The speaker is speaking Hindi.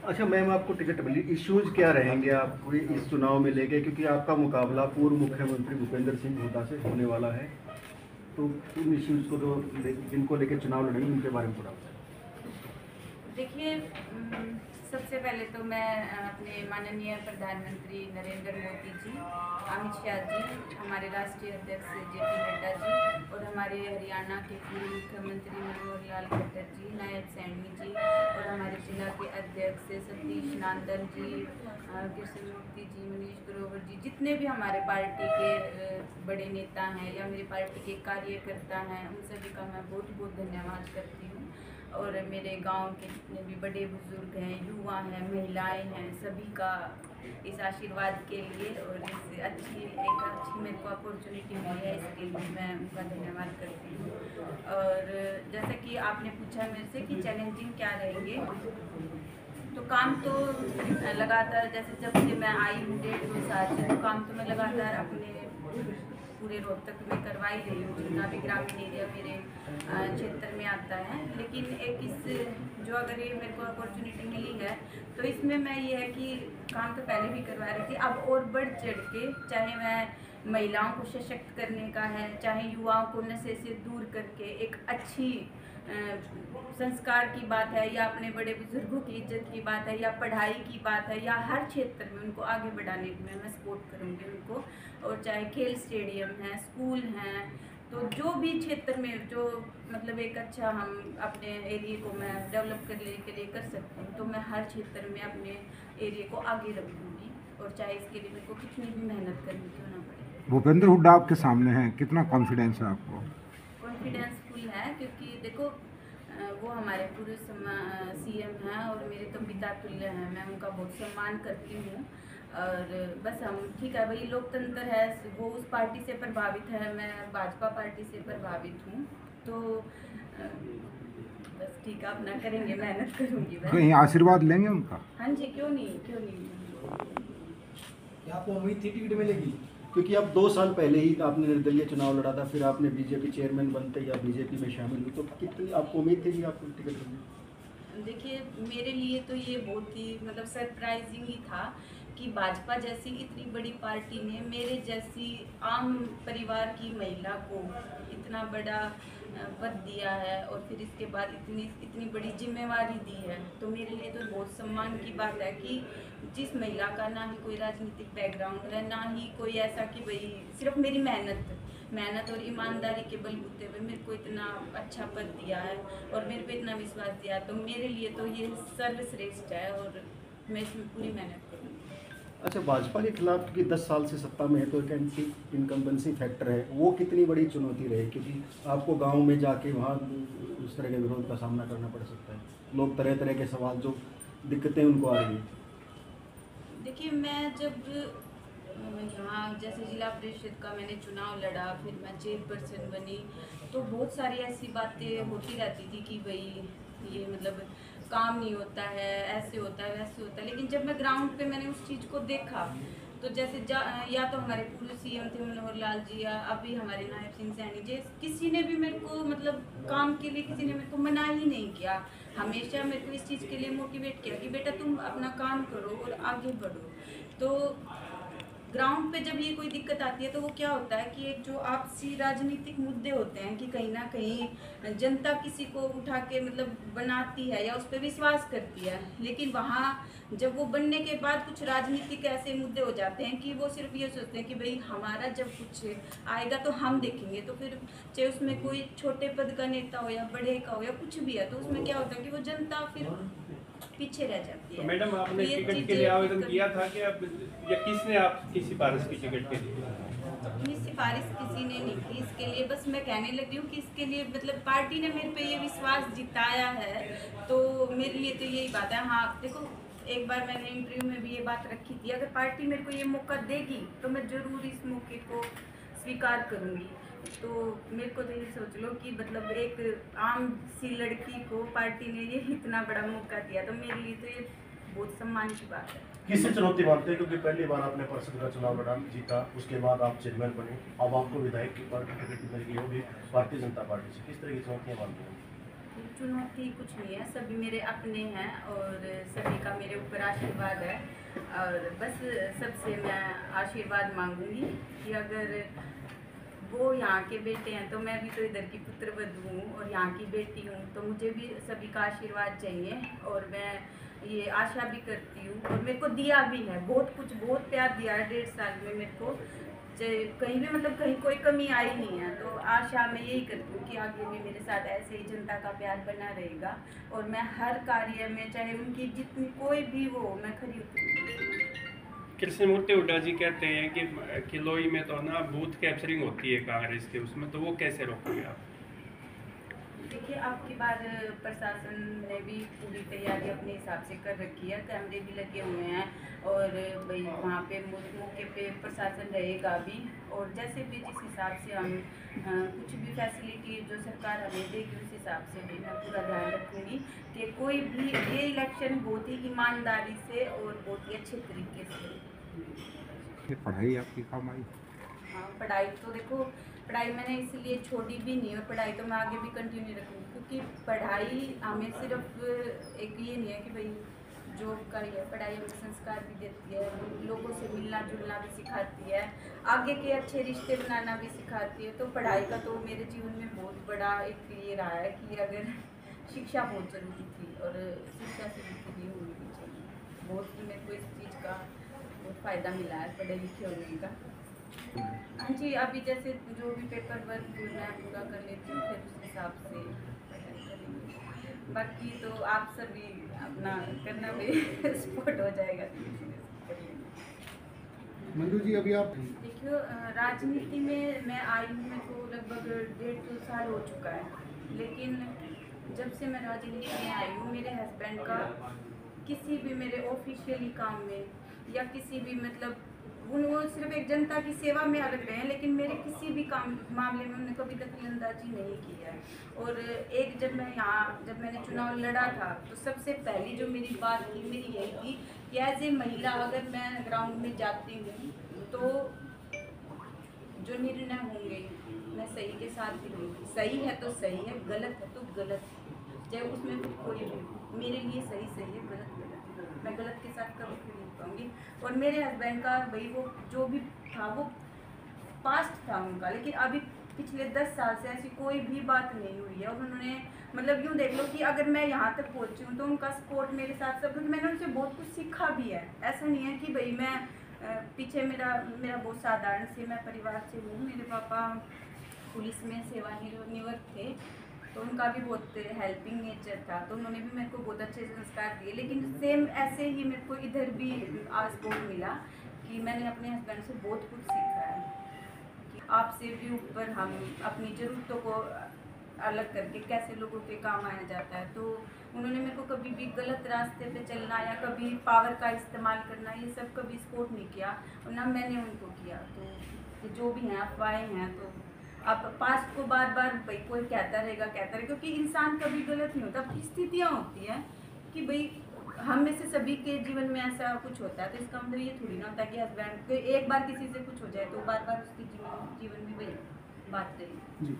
अच्छा मैम, आपको टिकट मिली, इश्यूज क्या रहेंगे आपको इस चुनाव में लेके, क्योंकि आपका मुकाबला पूर्व मुख्यमंत्री भूपेंद्र सिंह हुड्डा से होने वाला है, तो उन इश्यूज को जो जिनको लेके चुनाव लड़ेंगे उनके बारे में थोड़ा। देखिए, सबसे पहले तो मैं अपने माननीय प्रधानमंत्री नरेंद्र मोदी जी, अमित शाह जी, हमारे राष्ट्रीय अध्यक्ष JP नड्डा जी और हमारे हरियाणा के पूर्व मुख्यमंत्री मनोहर लाल खट्टर जी, नायब सैनी जी और हमारे जिला के अध्यक्ष सतीश नांदल जी, कृष्ण मूर्ति जी, मनीष ग्रोवर जी, जितने भी हमारे पार्टी के बड़े नेता हैं या मेरी पार्टी के कार्यकर्ता हैं, उन सभी का मैं बहुत बहुत धन्यवाद करती हूँ। और मेरे गांव के जितने भी बड़े बुजुर्ग हैं, युवा हैं, महिलाएं हैं, सभी का इस आशीर्वाद के लिए और इस अच्छी मेरे को अपॉर्चुनिटी मिली है, इसके लिए मैं उनका धन्यवाद करती हूँ। और जैसे कि आपने पूछा मेरे से कि चैलेंजिंग क्या रहेंगे, तो काम तो लगातार, जैसे जब से मैं आई हूँ 1.5-2 साल से, तो काम तो मैं लगातार अपने पूरे रोहतक में करवा ही रही हूँ, जितना भी ग्रामीण एरिया मेरे क्षेत्र में आता है। लेकिन एक जो अगर ये मेरे को अपॉर्चुनिटी मिली है, तो इसमें मैं ये है कि काम तो पहले भी करवा रही थी, अब और बढ़ चढ़ के, चाहे मैं महिलाओं को सशक्त करने का है, चाहे युवाओं को नशे से दूर करके एक अच्छी संस्कार की बात है, या अपने बड़े बुजुर्गों की इज्जत की बात है, या पढ़ाई की बात है, या हर क्षेत्र में उनको आगे बढ़ाने में मैं सपोर्ट करूँगी उनको। और चाहे खेल स्टेडियम हैं, स्कूल हैं, तो जो भी क्षेत्र में जो मतलब एक अच्छा हम अपने एरिया को मैं डेवलप करने के लिए कर सकती हूँ, तो मैं हर क्षेत्र में अपने एरिया को आगे रखूँगी, और चाहे इसके लिए मेरे को कितनी भी मेहनत करनी क्यों ना पड़े। भूपेंद्र हुड्डा आपके सामने हैं, कितना कॉन्फिडेंस है आपको? कॉन्फिडेंस फुल है, क्योंकि देखो वो हमारे पूर्व CM हैं और मेरे तो पिता तुल्य हैं, मैं उनका बहुत सम्मान करती हूँ। और बस हम ठीक है भाई, लोकतंत्र है, वो उस पार्टी से प्रभावित है, मैं भाजपा पार्टी से प्रभावित हूँ, तो बस ठीक है, अपना करेंगे, मेहनत करूँगी मैं। कहीं आशीर्वाद लेंगे उनका? हाँ जी, क्यों नहीं, क्यों नहीं। क्या आपको उम्मीद थी टिकट मिलेगी? क्योंकि अब 2 साल पहले ही आपने निर्दलीय चुनाव लड़ा था, फिर आपने बीजेपी चेयरमैन बनते या बीजेपी में शामिल हुई, तो कितनी आपको उम्मीद थी कि आपको टिकट मिलेगी? देखिए, मेरे लिए तो ये बहुत ही मतलब सरप्राइजिंग ही था कि भाजपा जैसी इतनी बड़ी पार्टी ने मेरे जैसी आम परिवार की महिला को इतना बड़ा पद दिया है, और फिर इसके बाद इतनी बड़ी जिम्मेवारी दी है। तो मेरे लिए तो बहुत सम्मान की बात है कि जिस महिला का ना ही कोई राजनीतिक बैकग्राउंड है, ना ही कोई ऐसा कि भाई सिर्फ मेरी मेहनत और ईमानदारी के बलबूते पे मेरे को इतना अच्छा पद दिया है और मेरे पे इतना विश्वास दिया, तो मेरे लिए तो ये सर्वश्रेष्ठ है और मैं इसमें पूरी मेहनत करूँगी। अच्छा, भाजपा के खिलाफ क्योंकि 10 साल से सत्ता में है, तो एक इनकम्बेंसी फैक्टर है, वो कितनी बड़ी चुनौती रहे, क्योंकि आपको गांव में जाके वहाँ उस तरह के विरोध का सामना करना पड़ सकता है, लोग तरह तरह के सवाल, जो दिक्कतें उनको आ रही है। देखिए, मैं जब यहाँ जैसे जिला परिषद का मैंने चुनाव लड़ा, फिर मैं चेयरपर्सन बनी, तो बहुत सारी ऐसी बातें होती रहती थी कि भाई ये मतलब काम नहीं होता है, ऐसे होता है, वैसे होता है। लेकिन जब मैं ग्राउंड पे मैंने उस चीज़ को देखा, तो जैसे या तो हमारे पूर्व CM थे मनोहर लाल जी, या अभी हमारे नायब सिंह सैनी जी, किसी ने भी मेरे को मतलब काम के लिए किसी ने मेरे को मना ही नहीं किया, हमेशा मेरे को इस चीज़ के लिए मोटिवेट किया कि बेटा तुम अपना काम करो और आगे बढ़ो। तो ग्राउंड पे जब ये कोई दिक्कत आती है, तो वो क्या होता है कि एक जो आपसी राजनीतिक मुद्दे होते हैं कि कहीं ना कहीं जनता किसी को उठा के मतलब बनाती है या उस पर विश्वास करती है, लेकिन वहाँ जब वो बनने के बाद कुछ राजनीतिक ऐसे मुद्दे हो जाते हैं कि वो सिर्फ ये सोचते हैं कि भाई हमारा जब कुछ आएगा तो हम देखेंगे, तो फिर चाहे उसमें कोई छोटे पद का नेता हो या बड़े का हो या कुछ भी है, तो उसमें क्या होता है कि वो जनता फिर पीछे रह जाती है। तो मैडम, आपने टिकट के लिए आवेदन किया था कि आप, या किसने आपकी सिफारिश की टिकट के लिए? अपनी सिफारिश किसी ने नहीं की इसके लिए, बस मैं कहने लगी हूँ कि इसके लिए मतलब पार्टी ने मेरे पे ये विश्वास जिताया है, तो मेरे लिए तो यही बात है। हाँ देखो, एक बार मैंने इंटरव्यू में भी ये बात रखी थी, अगर पार्टी मेरे को ये मौका देगी तो मैं ज़रूर इस मौके को स्वीकार करूँगी। तो मेरे को तो ये सोच लो कि मतलब एक आम सी लड़की को पार्टी ने ये इतना बड़ा मौका दिया, तो मेरे लिए तो ये बहुत सम्मान की बात है। किससे चुनौती मानते हैं, क्योंकि पहली बार आपने पार्षद का चुनाव लड़ा, जीता, उसके बाद आप चेयरमैन बने, अब आपको विधायक की टिकट मिलेगी, वो भी भारतीय जनता पार्टी से, किस तरह की चुनौतियाँ मानते हैं? चुनौती कुछ नहीं है, सभी मेरे अपने हैं और सभी का मेरे ऊपर आशीर्वाद है। और बस सबसे मैं आशीर्वाद मांगूंगी कि अगर वो यहाँ के बेटे हैं तो मैं भी तो इधर की पुत्रवधू हूँ और यहाँ की बेटी हूँ, तो मुझे भी सभी का आशीर्वाद चाहिए। और मैं ये आशा भी करती हूँ और मेरे को दिया भी है, बहुत कुछ, बहुत प्यार दिया है 1.5 साल में मेरे को, कहीं भी मतलब कहीं कोई कमी आई नहीं है। तो आशा मैं यही करती हूँ कि आगे भी मेरे साथ ऐसे ही जनता का प्यार बना रहेगा और मैं हर कार्य में, चाहे उनकी जितनी कोई भी हो, मैं खरी उतरूंगी। कृष्णमूर्ति हुड्डा जी कहते हैं कि किलोई में तो ना बूथ कैप्चरिंग होती है कांग्रेस के, उसमें तो वो कैसे रोकोगे आप? देखिए, आपकी बार प्रशासन ने भी पूरी तैयारी अपने हिसाब से कर रखी है, कैमरे भी लगे हुए हैं और भाई वहाँ पे मौके पे प्रशासन रहेगा भी। और जैसे भी जिस हिसाब से हम कुछ भी फैसिलिटी जो सरकार हमें देगी उस हिसाब से भी मैं पूरा ध्यान रखूँगी कि कोई भी ये इलेक्शन बहुत ही ईमानदारी से और बहुत ही अच्छे तरीके से। ये पढ़ाई आपकी काम आई? हाँ, पढ़ाई तो देखो, पढ़ाई मैंने इसलिए छोड़ी भी नहीं और पढ़ाई तो मैं आगे भी कंटिन्यू रखूँगी, क्योंकि पढ़ाई हमें सिर्फ एक ये नहीं है कि भाई जॉब का ही है, पढ़ाई हमें संस्कार भी देती है, लोगों से मिलना जुलना भी सिखाती है, आगे के अच्छे रिश्ते बनाना भी सिखाती है। तो पढ़ाई का तो मेरे जीवन में बहुत बड़ा एक ये रहा है कि अगर शिक्षा बहुत ज़रूरी थी और शिक्षा से भी होनी भी चाहिए। बहुत मेरे को इस चीज़ का बहुत फ़ायदा मिला है पढ़े लिखे होने का। हाँ जी, अभी जैसे जो भी पेपर वर्क मैं पूरा कर लेती हूँ, फिर उस हिसाब से पढ़ाई करेंगे। बाकी तो आप सभी अपना करना भी सपोर्ट हो जाएगा। मंजू जी, अभी आप देखियो, राजनीति में मैं आई हूँ, मेरे को लगभग 1.5-2 साल हो चुका है, लेकिन जब से मैं राजनीति में आई हूँ, मेरे हस्बैंड का किसी भी मेरे ऑफिशियली काम में या किसी भी मतलब वो सिर्फ एक जनता की सेवा में अलग रहे हैं, लेकिन मेरे किसी भी काम मामले में उन्होंने कभी दखलंदाजी नहीं की है। और एक जब मैंने चुनाव लड़ा था तो सबसे पहली जो मेरी बात थी मेरी यही थी कि एज ए महिला अगर मैं ग्राउंड में जाती हूँ तो जो निर्णय होंगे मैं सही के साथ ही लूँगी। सही है तो सही है, गलत है तो गलत है, चाहे उसमें कोई भी, मेरे लिए सही है, गलत है। मैं गलत के साथ कभी भी नहीं पाऊँगी। और मेरे हस्बैंड का भाई वो जो भी था वो पास्ट था उनका, लेकिन अभी पिछले 10 साल से ऐसी कोई भी बात नहीं हुई है। और उन्होंने मतलब यूँ देख लो कि अगर मैं यहाँ तक पहुँची हूँ तो उनका सपोर्ट मेरे साथ सब, क्योंकि मैंने उनसे बहुत कुछ सीखा भी है। ऐसा नहीं है कि भाई मैं पीछे मेरा बहुत साधारण से मैं परिवार से हूँ। मेरे पापा पुलिस में सेवानिवृत्त थे, तो उनका भी बहुत हेल्पिंग नेचर था, तो उन्होंने भी मेरे को बहुत अच्छे संस्कार दिए। लेकिन सेम ऐसे ही मेरे को इधर भी सपोर्ट मिला कि मैंने अपने हस्बैंड से बहुत कुछ सीखा है कि आपसे भी ऊपर हम अपनी ज़रूरतों को अलग करके कैसे लोगों के काम आया जाता है। तो उन्होंने मेरे को कभी भी गलत रास्ते पे चलना या कभी पावर का इस्तेमाल करना ये सब कभी सपोर्ट नहीं किया और ना मैंने उनको किया। तो जो भी हैं अफवाहें हैं, तो आप पास्ट को बार बार भाई कोई कहता रहेगा, क्योंकि इंसान कभी गलत नहीं होता। परिस्थितियाँ होती हैं कि भाई हम में से सभी के जीवन में ऐसा कुछ होता है, तो इसका मतलब ये थोड़ी ना होता है कि हस्बैंड को एक बार किसी से कुछ हो जाए तो बार बार उसके जीवन में वही बात रहेगी। जी